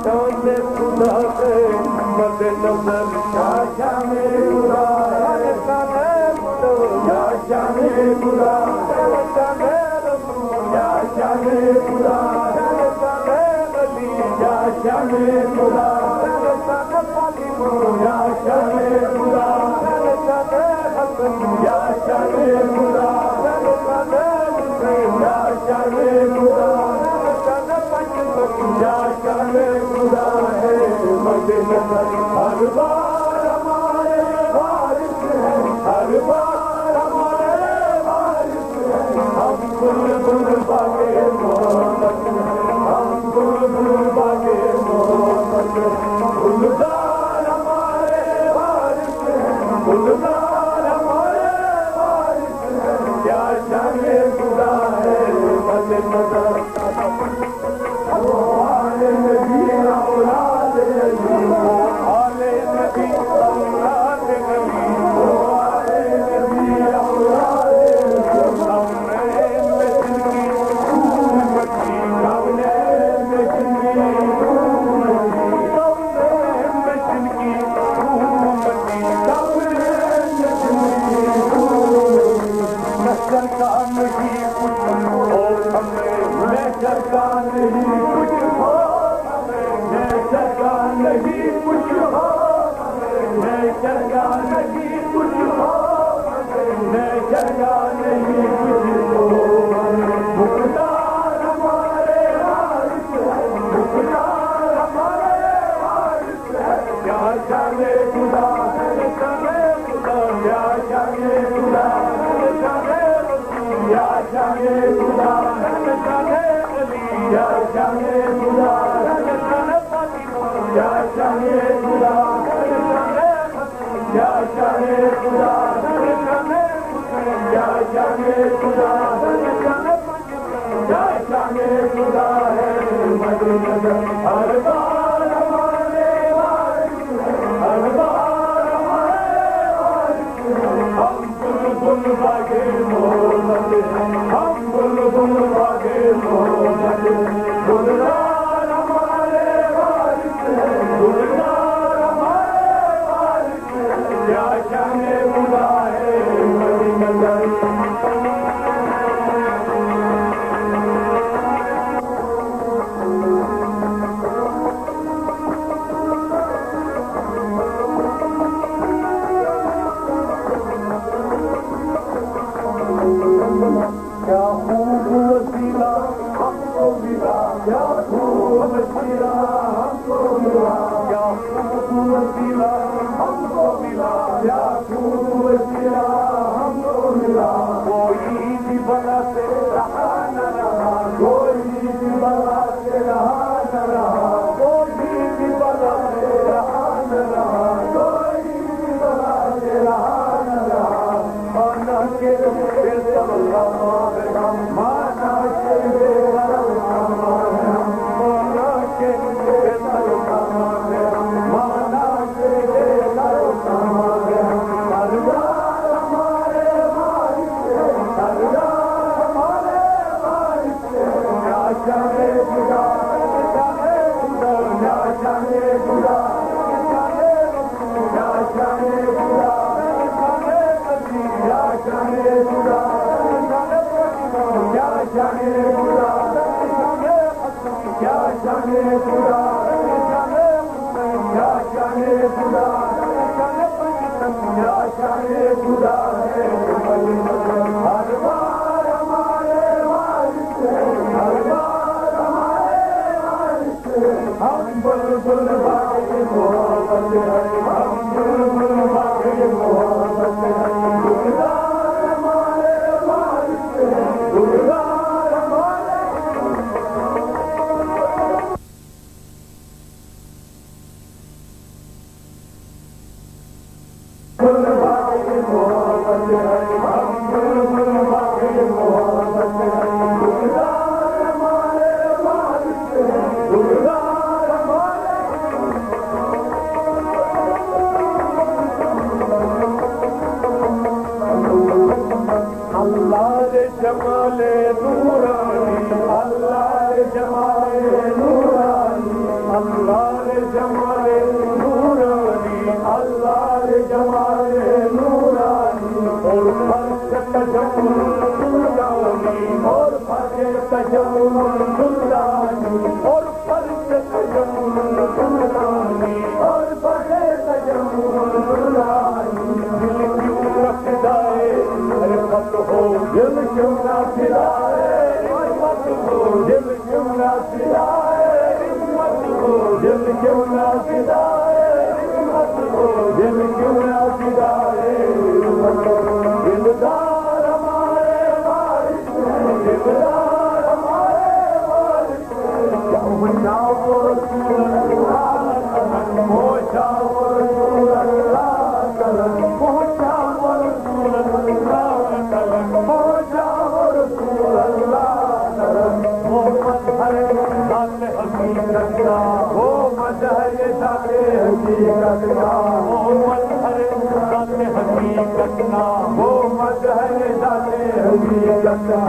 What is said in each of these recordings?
शान खुदा के मद नजर क्या शान खुदा क्या शान खुदा क्या शान खुदा क्या शान खुदा क्या शान खुदा क्या शान खुदा क्या शान खुदा क्या शान खुदा है मद नजर हर बार हमारे वारिस है हर बार हमारे वारिस है हम बुलबुल बागे मोहम्मद हम बुलबुल बागे मोहम्मद गुलजार हमारे वारिस है गुलजार हमारे वारिस है क्या शान खुदा है मद नजर आले नबी औलाद नबी आले नबी औलाद नबी आले नबी औलाद हमने में जिनकी उम्मती हमने में जिनकी उम्मती हमने में जिनकी उम्मती हमने में जिनकी उम्मती नस्ल का नहीं कुछ और हमें नस्ल का नहीं कुछ हो नस्ल का नहीं कुछ हो नस्ल का नहीं कुछ हो नस्ल का नहीं कुछ हो मुख्तार हमारे वारिस है मुख्तार हमारे वारिस है क्या जाने खुदा जाने खुदा क्या जाने खुदा या जाने खुदा जाने अली या जाने खुदा जाने फातिमा या जाने खुदा जाने या जाने खुदा जाने या जाने खुदा जाने या जाने खुदा है मद नजर हर बार हमारे वारिस है हर बार हमारे वारिस है हम बुलबुल बागे मोहम्मद हम बुलबुल बागे मोहम्मद गुलजार हमारे वारिस है गुलजार हमारे वारिस है क्या शान खुदा है मद नजर क्या खूब वसीला हमको मिला क्या खूब वसीला हमको मिला क्या खूब वसीला हमको मिला क्या खूब वसीला हमको मिला कोई भी बला से रहा न रहा कोई भी बला से रहा न रहा कोई भी बला से रहा न रहा कोई भी बला से रहा न रहा माना के माना के माना के माना के सरदार हमारे वारिस है सरदार हमारे वारिस है क्या जाने खुदा जाने खुदा क्या जाने खुदा क्या जाने खुदा क्या जाने खुदा क्या जाने खुदा क्या जाने खुदा क्या जाने खुदा क्या जाने खुदा है हर बार हमारे वारिस है हर बार हमारे वारिस है हम बुलबुल बागे मोहब्बत है हम बुलबुल बागे मोहब्बत है गुलजार हमारे वारिस है गुलजार हमारे बागे मोहब्बत है हम बुलबुल बागे मोहब्बत है गुलजार हमारे वारिस है गुलजार हमारे जमाले नूरानी अल्लाह जमाले नूरानी अल्लाह रे जमाले नूरानी, अल्लाह रे जमाले नूरानी, और फर्श तजम्मुल सुल्तानी, और फर्श तजम्मुल सुल्तानी, और फर्श तजम्मुल सुल्तानी, और फर्श तजम्मुल सुल्तानी। दिल क्यों न फिदाए अरे मत हो, दिल क्यों न फिदाए मत हो, दिल क्यों न फिदाए मत हो, दिल क्यों न फिदाए मत हो, दिल क्यों न फिदाए मत हो। दिलदार हमारे वारिस हैं, दिलदार हमारे वारिस हैं। जाओ रसूल अल्लाह पहुंचाओ रसूल अल्लाह कलम, पहुंचाओ रसूल अल्लाह कलम, पहुंचाओ रसूल अल्लाह कलम। मोहम्मद हर जात हकीकत का, मोहम्मद हर जात हकीकत का, मोहम्मद हर जात हकीकत का, मोहम्मद हर जात हकीकत का।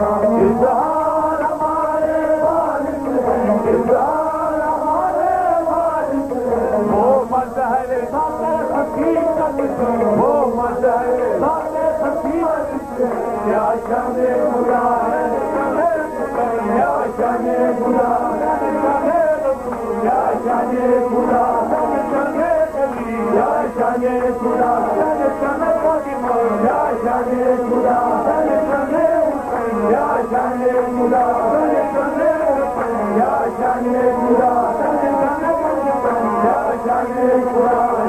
इज़हार हमारे वारिस हैं, इज़हार हमारे वारिस हैं। मोहम्मद हर जात हकीकत का, मोहम्मद हर जात हकीकत का। क्या शाने खुदा है, क्या शाने खुदा है, क्या शाने खुदा है, क्या शाने खुदा है, क्या शाने खुदा है, क्या शाने खुदा है, क्या शाने खुदा है, क्या शाने खुदा है।